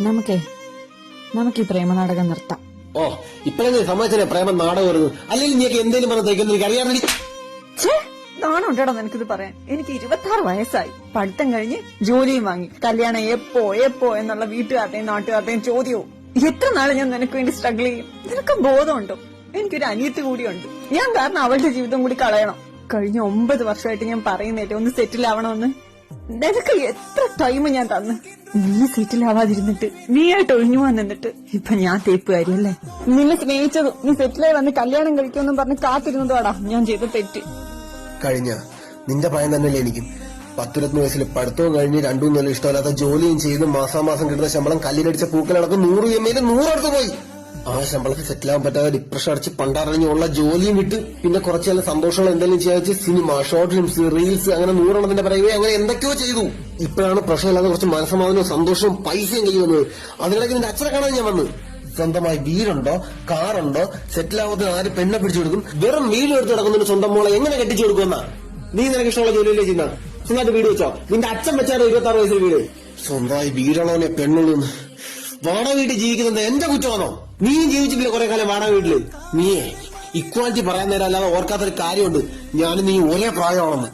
നമുക്ക് ഈ പ്രേമനാടകം നിർത്താം. ഓ ഇപ്പഴേ സമ്മതിച്ചല്ലേ പ്രേമം നാടകം വരുന്നു. അല്ലെങ്കിൽ നീക്ക് എന്തേലും പറഞ്ഞ തേക്കുന്ന എനിക്ക് അറിയാൻ നാണുണ്ടോ നിനക്കിത് പറയാൻ? എനിക്ക് 26 വയസ്സായി, പഠിത്തം കഴിഞ്ഞ് ജോലിയും വാങ്ങി, കല്യാണം എപ്പോ എന്നുള്ള വീട്ടുകാരുടെയും നാട്ടുകാരുടെയും ചോദ്യവും. എത്ര നാള് ഞാൻ നിനക്ക് വേണ്ടി സ്ട്രഗിൾ ചെയ്യും? നിനക്ക് ബോധമുണ്ടോ? എനിക്കൊരു അനിയത്തി കൂടിയുണ്ട്. ഞാൻ കാരണം അവളുടെ ജീവിതം കൂടി കളയണം. കഴിഞ്ഞ 9 വർഷമായിട്ട് ഞാൻ പറയുന്നേറ്റേ ഒന്ന് സെറ്റിൽ ആവണമെന്ന്. നിനക്ക് എത്ര ടൈം ഞാൻ തന്നു. നീ സെറ്റിൽ ആവാതിരുന്നിട്ട്, നീയായിട്ട് ഒഴിഞ്ഞു പോവാൻ നിന്നിട്ട് ഇപ്പൊ ഞാൻ തേപ്പുകാരിയല്ലേ? നിന്നെ സ്നേഹിച്ചതും നീ സെറ്റിലായി വന്ന് കല്യാണം കഴിക്കുമെന്നും പറഞ്ഞ് കാത്തിരുന്നതോടാ ഞാൻ ചെയ്ത തെറ്റ്. കഴിഞ്ഞ നിന്റെ ഭയം തന്നെയല്ലേ എനിക്കും. 10-20 വയസ്സിൽ പഠിത്തവും കഴിഞ്ഞ് 2-3 കൊല്ലം ഇഷ്ടമല്ലാത്ത ജോലിയും ചെയ്ത് മാസാമാസം കിട്ടുന്ന ശമ്പളം കല്ലിലടിച്ച പൂക്കളടക്കം 100 EMI 100 അടുത്ത് പോയി. ആ ശമ്പളത്തിൽ സെറ്റിലാവാൻ പറ്റാതെ ഡിപ്രഷൻ അടിച്ച് പണ്ടാറഞ്ഞുള്ള ജോലിയും വിട്ട് പിന്നെ കുറച്ചു നല്ല സന്തോഷങ്ങൾ എന്തെങ്കിലും ചെയ്യാച്ച് സിനിമ, ഷോർട്ട് ഫിലിംസ്, റീൽസ്, അങ്ങനെ 100 പറയുകയോ അങ്ങനെ എന്തൊക്കെയോ ചെയ്തു. ഇപ്പോഴാണ് പ്രശ്നമില്ലാതെ കുറച്ച് മനസ്സമാധാനവും സന്തോഷവും പൈസയും കൈ വന്നത്. അതിനിടയ്ക്ക് നിന്റെ അച്ഛനെ കാണാൻ ഞാൻ വന്നു. സ്വന്തമായി വീടുണ്ടോ, കാറുണ്ടോ, സെറ്റിലാവാത്ത ആര് പെണ്ണെ പിടിച്ചു കൊടുക്കും? വെറും വീട് എടുത്ത് കിടക്കുന്നതിന് സ്വന്തം മോളെ എങ്ങനെ കെട്ടിച്ചു കൊടുക്കുന്ന? നീ നിനക്ക് ഇഷ്ടമുള്ള ജോലിയില്ലേ ചെയ്യുന്ന? സ്വന്തമായിട്ട് വീട് വെച്ചോ? നിന്റെ അച്ഛൻ വെച്ചാലോ 26 വയസ്സിൽ വീട്? സ്വന്തമായി വീടാണോനെ പെണ്ണുള്ളൂ. വാടക വീട്ടിൽ ജീവിക്കുന്നത് എന്റെ കുറ്റമാണോ? നീയും ജീവിച്ചിട്ടില്ല കുറെ കാലം വാടക വീട്ടില്. നീയേ ഇക്വാലിറ്റി പറയാൻ നേരം അല്ലാതെ ഓർക്കാത്തൊരു കാര്യമുണ്ട്. ഞാനും നീ ഒരേ പ്രായമാണെന്ന്.